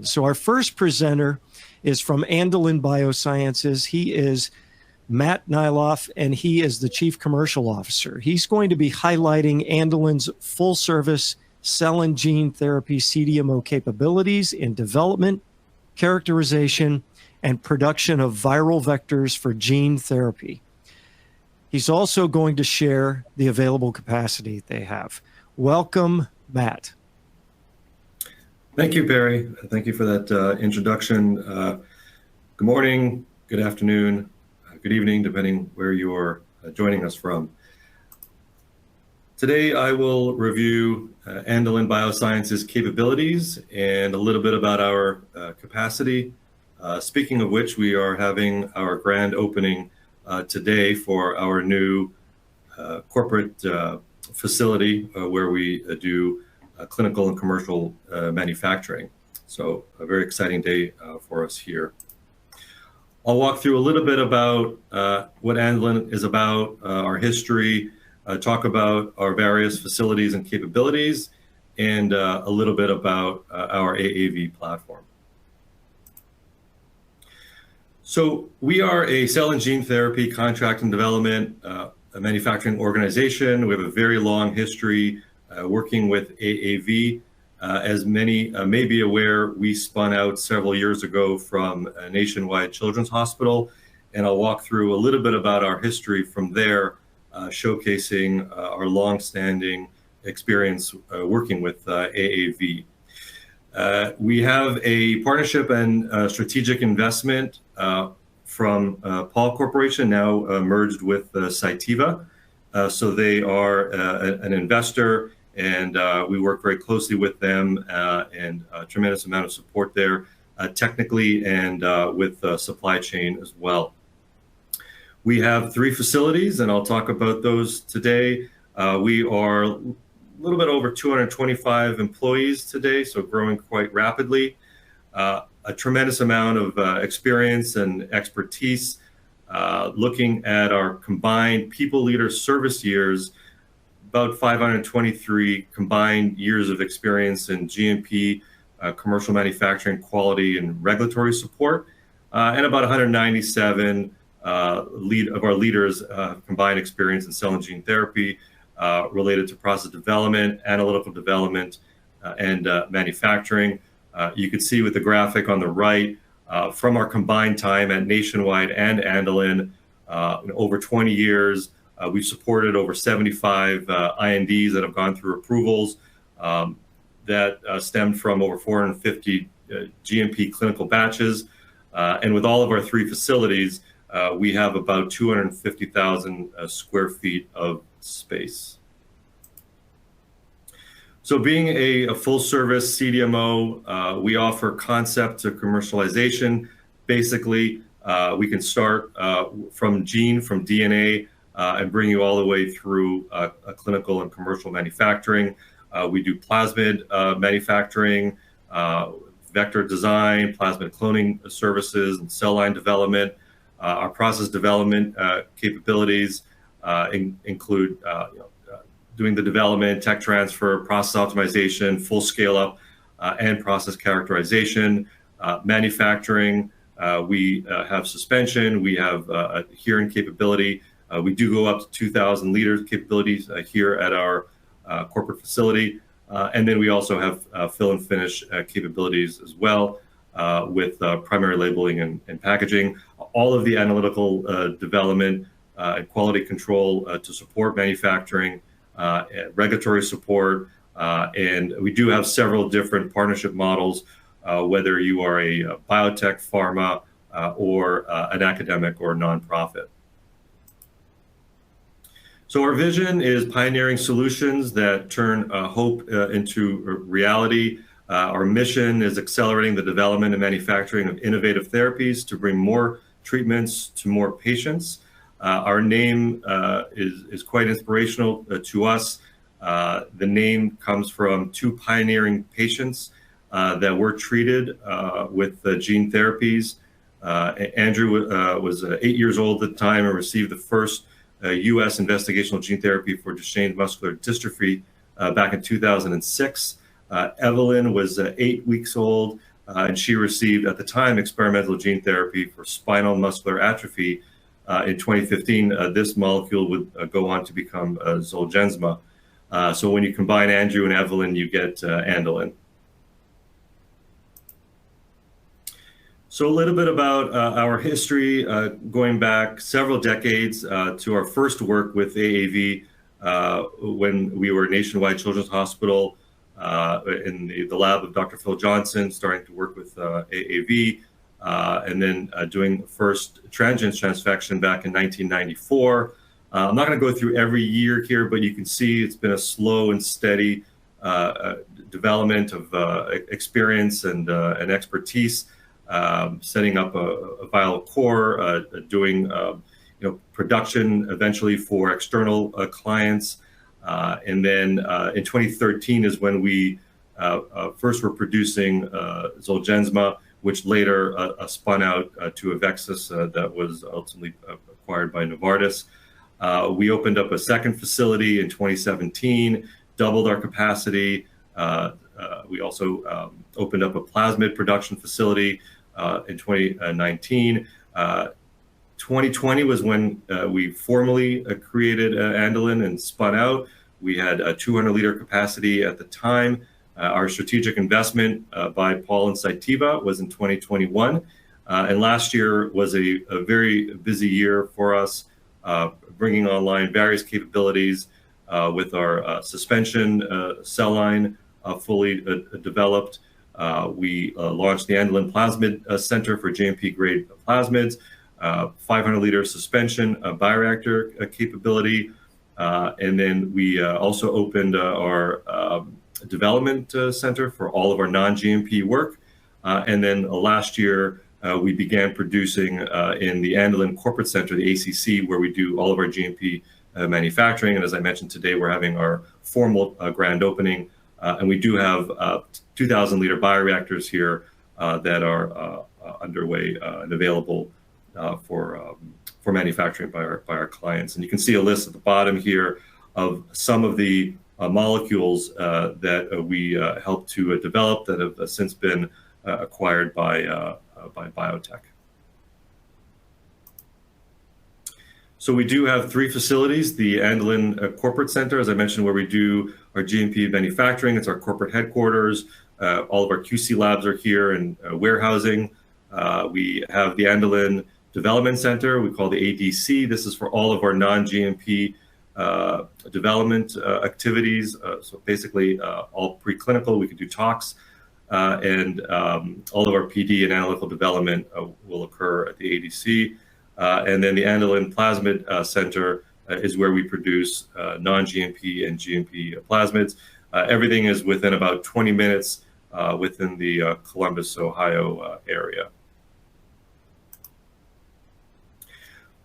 So our first presenter is from Andelyn Biosciences. He is Matt Niloff, and he is the Chief Commercial Officer. He's going to be highlighting Andelyn's full-service cell and gene therapy CDMO capabilities in development, characterization, and production of viral vectors for gene therapy. He's also going to share the available capacity they have. Welcome, Matt. Thank you, Barry. Thank you for that introduction. Good morning, good afternoon, good evening, depending where you're joining us from. Today, I will review Andelyn Biosciences capabilities and a little bit about our capacity. Speaking of which, we are having our grand opening today for our new corporate facility where we do clinical and commercial manufacturing. So a very exciting day for us here. I'll walk through a little bit about what Andelyn is about, our history, talk about our various facilities and capabilities, and a little bit about our AAV platform. So we are a cell and gene therapy contract and development a manufacturing organization. We have a very long history working with AAV. As many may be aware, we spun out several years ago from Nationwide Children's Hospital, and I'll walk through a little bit about our history from there, showcasing our long-standing experience working with AAV. We have a partnership and strategic investment from Paul Corporation, now merged with Cytiva. So they are an investor, and we work very closely with them and a tremendous amount of support there, technically and with supply chain as well. We have 3 facilities, and I'll talk about those today. We are a little bit over 225 employees today, so growing quite rapidly. A tremendous amount of experience and expertise. Looking at our combined people leader service years, about 523 combined years of experience in GMP, commercial manufacturing, quality, and regulatory support, and about 197 of our leaders combined experience in cell and gene therapy related to process development, analytical development, and manufacturing. You can see with the graphic on the right, from our combined time at Nationwide and Andelyn, over 20 years, we've supported over 75 INDs that have gone through approvals that stemmed from over 450 GMP clinical batches. And with all of our 3 facilities, we have about 250,000 square feet of space. So being a full-service CDMO, we offer concept to commercialization. Basically, we can start from DNA, and bring you all the way through a clinical and commercial manufacturing. We do plasmid manufacturing, vector design, plasmid cloning services, and cell line development. Our process development capabilities include doing the development, tech transfer, process optimization, full scale up, and process characterization. Manufacturing, we have suspension, we have adherent capability. We do go up to 2,000 liters capabilities here at our corporate facility. And then we also have fill and finish capabilities as well with primary labeling and packaging. All of the analytical development and quality control to support manufacturing, regulatory support, and we do have several different partnership models, whether you are a biotech, pharma, or an academic or nonprofit. So our vision is pioneering solutions that turn hope into reality. Our mission is accelerating the development and manufacturing of innovative therapies to bring more treatments to more patients. Our name is quite inspirational to us. The name comes from 2 pioneering patients that were treated with gene therapies. Andrew was 8 years old at the time and received the first U.S. investigational gene therapy for Duchenne muscular dystrophy back in 2006. Evelyn was 8 weeks old and she received, at the time, experimental gene therapy for spinal muscular atrophy. In 2015, this molecule would go on to become Zolgensma. So when you combine Andrew and Evelyn, you get Andelyn. So a little bit about our history, going back several decades to our first work with AAV when we were Nationwide Children's Hospital in the lab of Dr. Phil Johnson, starting to work with AAV, and then doing first transient transfection back in 1994. I'm not going to go through every year here, but you can see it's been a slow and steady development of experience and expertise. Setting up a viral core, doing production eventually for external clients, and then in 2013 is when we first were producing Zolgensma, which later spun out to Avexis that was ultimately acquired by Novartis. We opened up a second facility in 2017, doubled our capacity. We also opened up a plasmid production facility in 2019. 2020 was when we formally created Andelyn and spun out. We had a 200-liter capacity at the time. Our strategic investment by Paul and Cytiva was in 2021. And last year was a very busy year for us, bringing online various capabilities with our suspension cell line fully developed. We launched the Andelyn Plasmid Center for GMP-grade plasmids, 500-liter suspension bioreactor capability. And then we also opened our development center for all of our non-GMP work. And then last year, we began producing in the Andelyn Corporate Center, the ACC, where we do all of our GMP manufacturing. And as I mentioned today, we're having our formal grand opening. And we do have 2,000-liter bioreactors here that are underway and available for manufacturing by our clients. And you can see a list at the bottom here of some of the molecules that we helped to develop that have since been acquired by biotech. So we do have 3 facilities, the Andelyn Corporate Center, as I mentioned, where we do our GMP manufacturing. It's our corporate headquarters. All of our QC labs are here and warehousing. We have the Andelyn Development Center, we call the ADC. This is for all of our non-GMP development activities. So basically all preclinical, we can do tox, and all of our PD and analytical development will occur at the ADC. And then the Andelyn Plasmid Center is where we produce non-GMP and GMP plasmids. Everything is within about 20 minutes within the Columbus, Ohio area.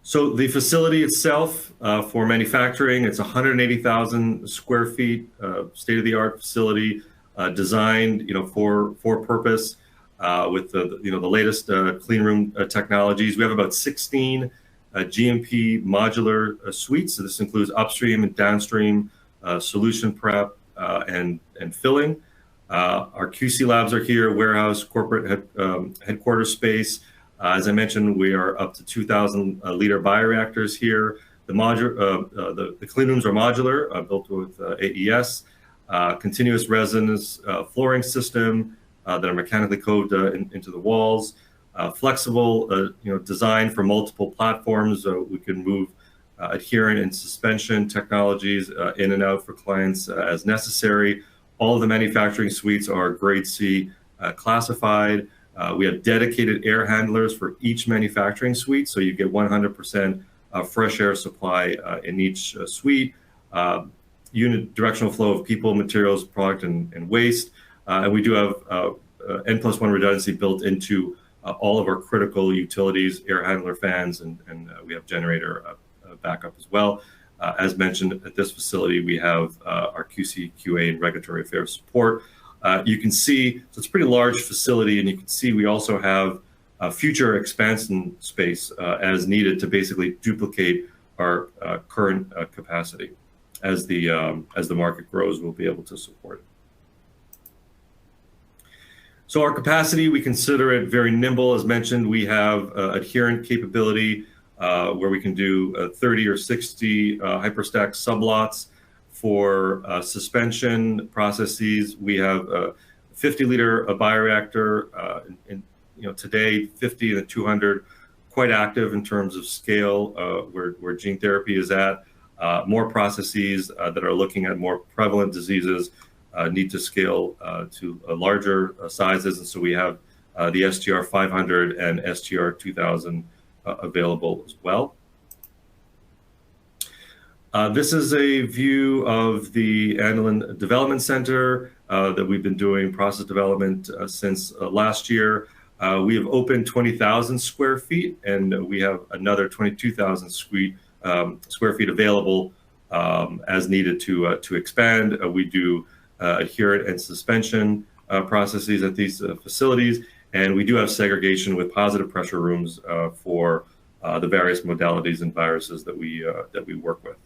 So the facility itself for manufacturing, it's 180,000 square feet, state-of-the-art facility designed, for purpose. With the latest clean room technologies. We have about 16 GMP modular suites. So this includes upstream and downstream solution prep and filling. Our QC labs are here, warehouse, corporate headquarters space. As I mentioned, we are up to 2,000-liter bioreactors here. The clean rooms are modular, built with AES, continuous resonance flooring system, that are mechanically coded into the walls, flexible, design for multiple platforms. We can move adherent and suspension technologies in and out for clients as necessary. All of the manufacturing suites are grade C classified. We have dedicated air handlers for each manufacturing suite, so you get 100% fresh air supply in each suite. Unit directional flow of people, materials, product, and waste. And we do have N+1 redundancy built into all of our critical utilities, air handler fans, and we have generator backup as well. As mentioned, at this facility, we have our QC, QA, and regulatory affairs support. You can see, so it's a pretty large facility, and you can see we also have future expansion space as needed to basically duplicate our current capacity. As the market grows, we'll be able to support it. So our capacity, we consider it very nimble. As mentioned, we have adherent capability where we can do 30 or 60 hyperstack sublots for suspension processes. We have a 50-liter bioreactor, and today 50 and 200, quite active in terms of scale where gene therapy is at. More processes that are looking at more prevalent diseases need to scale to larger sizes, and so we have the STR 500 and STR 2000 available as well. This is a view of the Andelyn Development Center that we've been doing process development since last year. We have opened 20,000 square feet, and we have another 22,000 square feet available as needed to expand. We do adherent and suspension processes at these facilities, and we do have segregation with positive pressure rooms for the various modalities and viruses that we work with.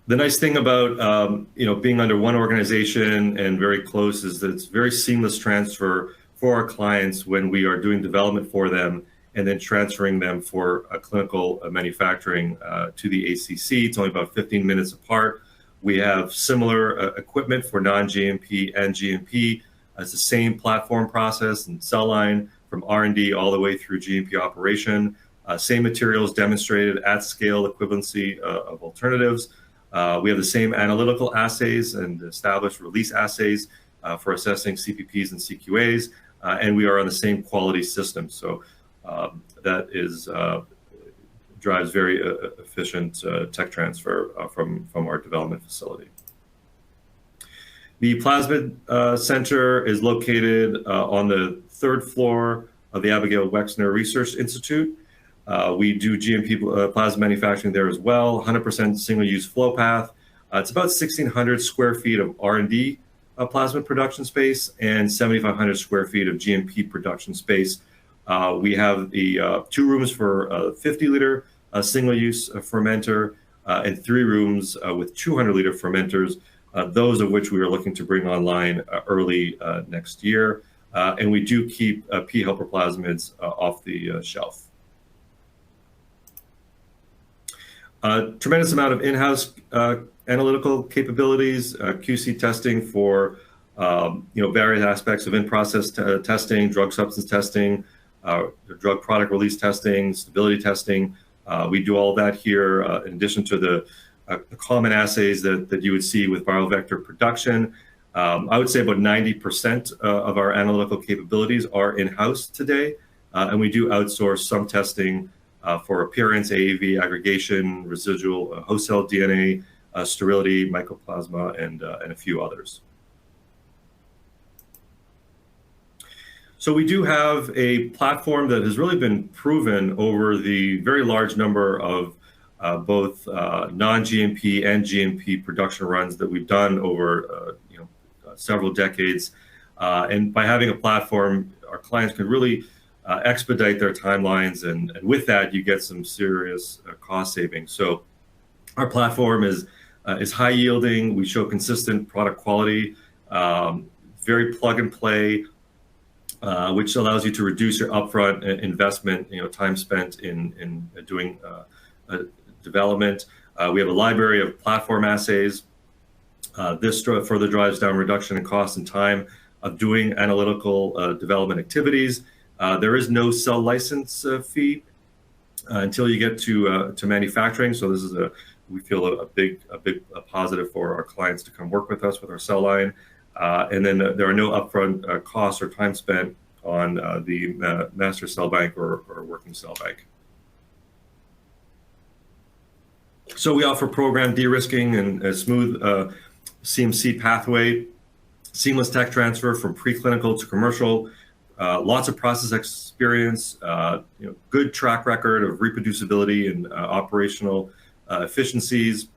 The nice thing about being under one organization and very close is that it's very seamless transfer for our clients when we are doing development for them and then transferring them for a clinical manufacturing to the ACC. It's only about 15 minutes apart. We have similar equipment for non-GMP and GMP. It's the same platform process and cell line from R&D all the way through GMP operation. Same materials demonstrated at scale equivalency of alternatives. We have the same analytical assays and established release assays for assessing CPPs and CQAs, and we are on the same quality system. So that drives very efficient tech transfer from our development facility. The Plasmid Center is located on the third floor of the Abigail Wexner Research Institute. We do GMP plasma manufacturing there as well, 100% single-use flow path. It's about 1,600 square feet of R&D plasma production space and 7,500 square feet of GMP production space. We have the 2 rooms for 50-liter single-use fermenter and 3 rooms with 200-liter fermenters, those of which we are looking to bring online early next year. And we do keep P helper plasmids off the shelf. Tremendous amount of in-house analytical capabilities, QC testing for various aspects of in-process testing, drug substance testing, drug product release testing, stability testing. We do all of that here in addition to the common assays that you would see with viral vector production. I would say about 90% of our analytical capabilities are in-house today, and we do outsource some testing for appearance, AAV, aggregation, residual host cell DNA, sterility, mycoplasma, and a few others. So we do have a platform that has really been proven over the very large number of both non-GMP and GMP production runs that we've done over several decades. And by having a platform, our clients can really expedite their timelines, and with that, you get some serious cost savings. So our platform is high yielding. We show consistent product quality, very plug and play, which allows you to reduce your upfront investment, time spent in doing development. We have a library of platform assays. This further drives down reduction in cost and time of doing analytical development activities. There is no cell license fee until you get to manufacturing. So this is we feel a big positive for our clients to come work with us with our cell line. And then there are no upfront costs or time spent on the master cell bank or working cell bank. So we offer program de-risking and a smooth CMC pathway, seamless tech transfer from preclinical to commercial, lots of process experience, good track record of reproducibility and operational efficiencies.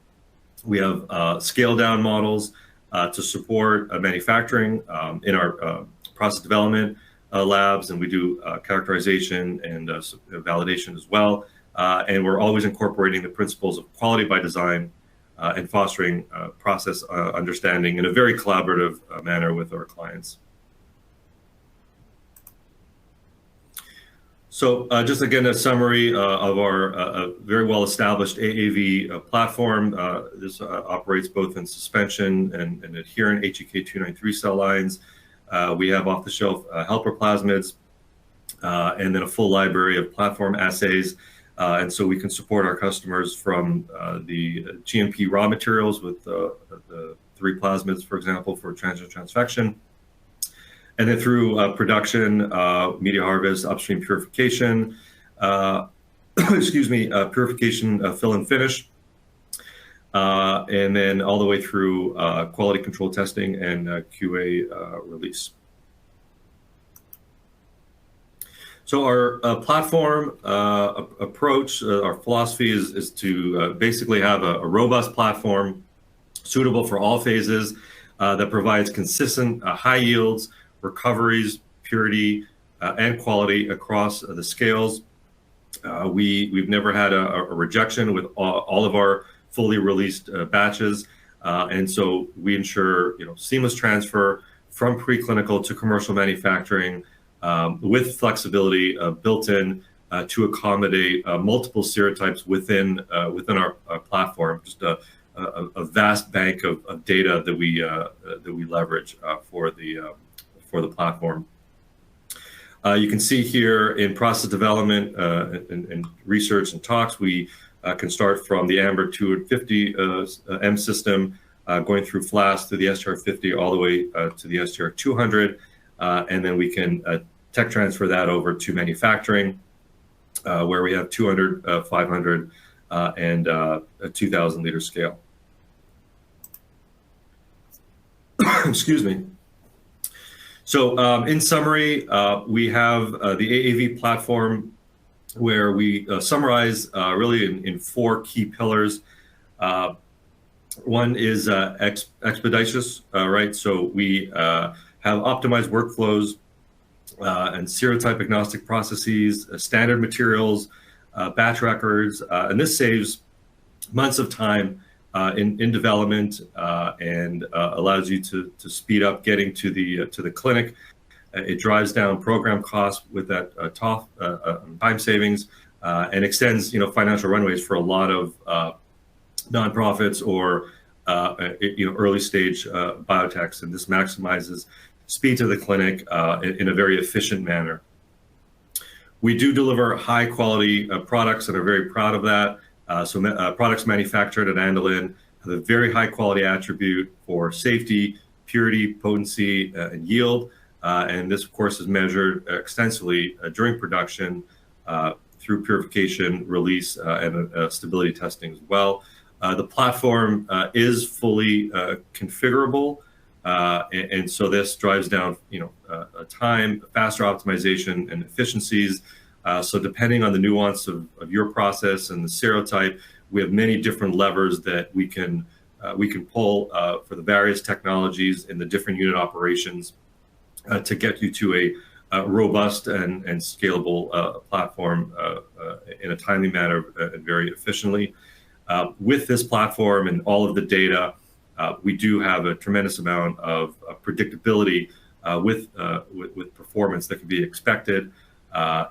We have scale down models to support manufacturing in our process development labs, and we do characterization and validation as well. And we're always incorporating the principles of quality by design and fostering process understanding in a very collaborative manner with our clients. So just again, a summary of our very well-established AAV platform. This operates both in suspension and adherent HEK293 cell lines. We have off-the-shelf helper plasmids, and then a full library of platform assays. And so we can support our customers from the GMP raw materials with the 3 plasmids, for example, for transfection, and then through production, media harvest, upstream purification, purification, fill and finish, and then all the way through quality control testing and QA release. So our platform approach, our philosophy is to basically have a robust platform suitable for all phases that provides consistent high yields, recoveries, purity, and quality across the scales. We've never had a rejection with all of our fully released batches, and so we ensure seamless transfer from preclinical to commercial manufacturing with flexibility built in to accommodate multiple serotypes within our platform. Just a vast bank of data that we leverage for the platform. You can see here in process development and research and talks, we can start from the Amber 250 M system, going through Flask to the STR50 all the way to the STR200, and then we can tech transfer that over to manufacturing, where we have 200, 500, and a 2,000 liter scale. Excuse me. So in summary, we have the AAV platform where we summarize really in 4 key pillars. One is expeditious, right? So we have optimized workflows and serotype agnostic processes, standard materials, batch records, and this saves months of time in development and allows you to speed up getting to the clinic. It drives down program costs with that time savings and extends financial runways for a lot of nonprofits or early stage biotechs, and this maximizes speed to the clinic in a very efficient manner. We do deliver high quality products and are very proud of that. So products manufactured at Andelyn have a very high quality attribute for safety, purity, potency, and yield. And this, of course, is measured extensively during production through purification, release, and stability testing as well. The platform is fully configurable, and so this drives down time, faster optimization, and efficiencies. So depending on the nuance of your process and the serotype, we have many different levers that we can pull for the various technologies in the different unit operations to get you to a robust and scalable platform in a timely manner and very efficiently. With this platform and all of the data, we do have a tremendous amount of predictability with performance that can be expected. So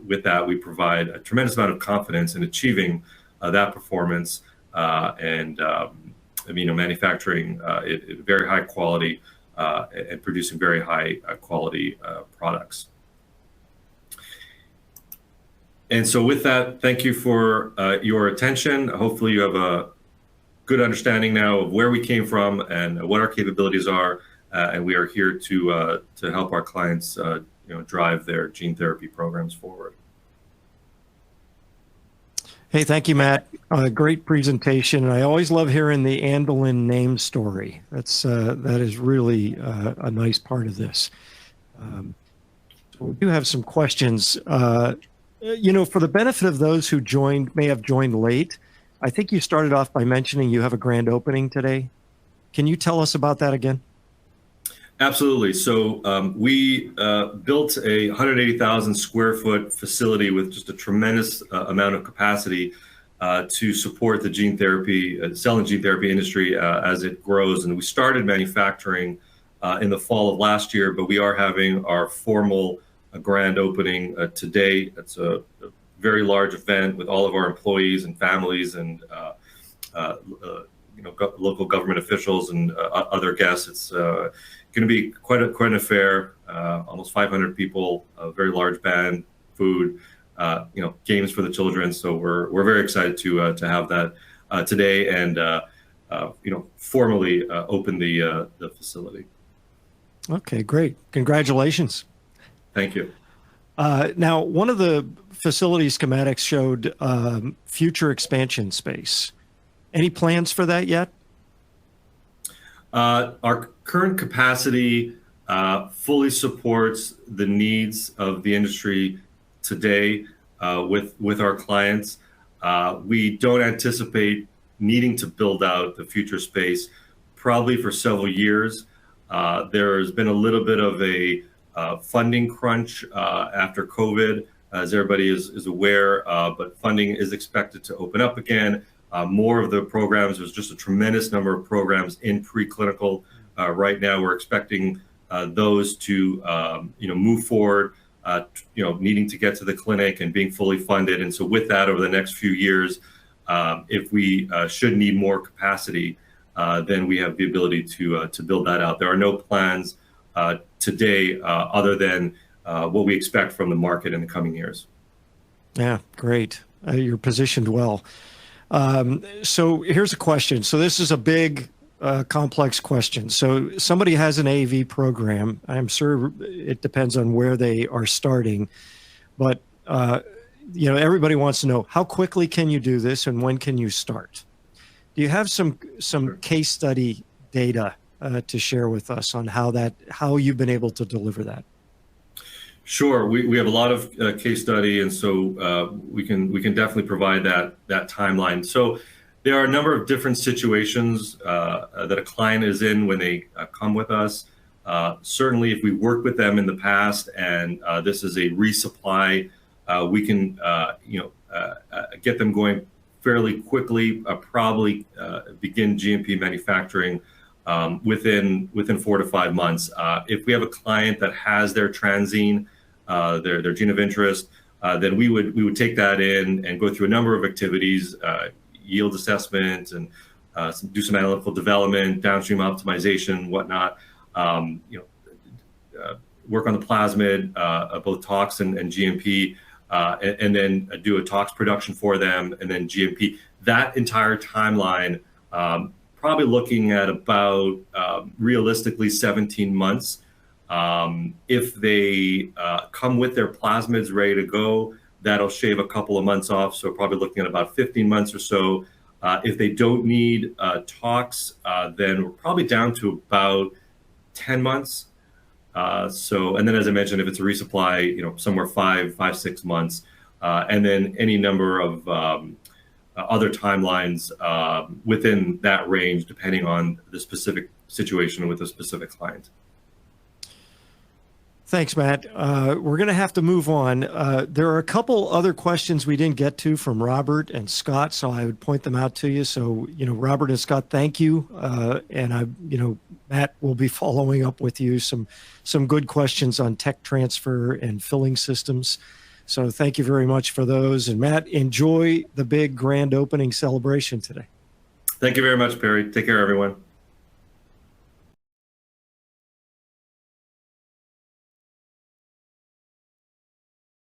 with that, we provide a tremendous amount of confidence in achieving that performance and manufacturing at very high quality and producing very high quality products. And so with that, thank you for your attention. Hopefully you have a good understanding now of where we came from and what our capabilities are. And we are here to help our clients drive their gene therapy programs forward. Hey, thank you, Matt. Great presentation. I always love hearing the Andelyn name story. That is really a nice part of this. So we do have some questions. For the benefit of those who may have joined late, I think you started off by mentioning you have a grand opening today. Can you tell us about that again? Absolutely. So we built a 180,000 square foot facility with just a tremendous amount of capacity to support the gene therapy, cell and gene therapy industry as it grows. And we started manufacturing in the fall of last year, but we are having our formal grand opening today. It's a very large event with all of our employees and families and local government officials and other guests. It's going to be quite an affair. Almost 500 people, a very large band, food, games for the children. So we're very excited to have that today and formally open the facility. Okay, great. Congratulations. Thank you. Now, one of the facility schematics showed future expansion space. Any plans for that yet? Our current capacity fully supports the needs of the industry today with our clients. We don't anticipate needing to build out the future space probably for several years. There's been a little bit of a funding crunch after COVID, as everybody is aware, but funding is expected to open up again. More of the programs, there's just a tremendous number of programs in preclinical. Right now, we're expecting those to move forward, needing to get to the clinic and being fully funded. And so with that, over the next few years, if we should need more capacity, then we have the ability to build that out. There are no plans today other than what we expect from the market in the coming years. Yeah, great. You're positioned well. So here's a question. So this is a big, complex question. So somebody has an AAV program. I'm sure it depends on where they are starting, but everybody wants to know, how quickly can you do this and when can you start? Do you have some case study data to share with us on how you've been able to deliver that? Sure, we have a lot of case study, and so we can definitely provide that timeline. So there are a number of different situations that a client is in when they come with us. Certainly, if we worked with them in the past and this is a resupply, we can get them going fairly quickly. Probably begin GMP manufacturing within 4 to 5 months. If we have a client that has their transgene, their gene of interest, then we would take that in and go through a number of activities, yield assessment, and do some analytical development, downstream optimization, whatnot. Work on the plasmid, both tox and GMP, and then do a tox production for them, and then GMP. That entire timeline, probably looking at about realistically 17 months. If they come with their plasmids ready to go, that'll shave a couple of months off. So probably looking at about 15 months or so. If they don't need tox, then we're probably down to about 10 months. And then, as I mentioned, if it's a resupply, somewhere 5-6 months, and then any number of other timelines within that range, depending on the specific situation with a specific client. Thanks, Matt. We're going to have to move on. There are a couple other questions we didn't get to from Robert and Scott, so I would point them out to you. So, Robert and Scott, thank you. And Matt will be following up with you some good questions on tech transfer and filling systems. So thank you very much for those. And Matt, enjoy the big grand opening celebration today. Thank you very much, Perry. Take care, everyone.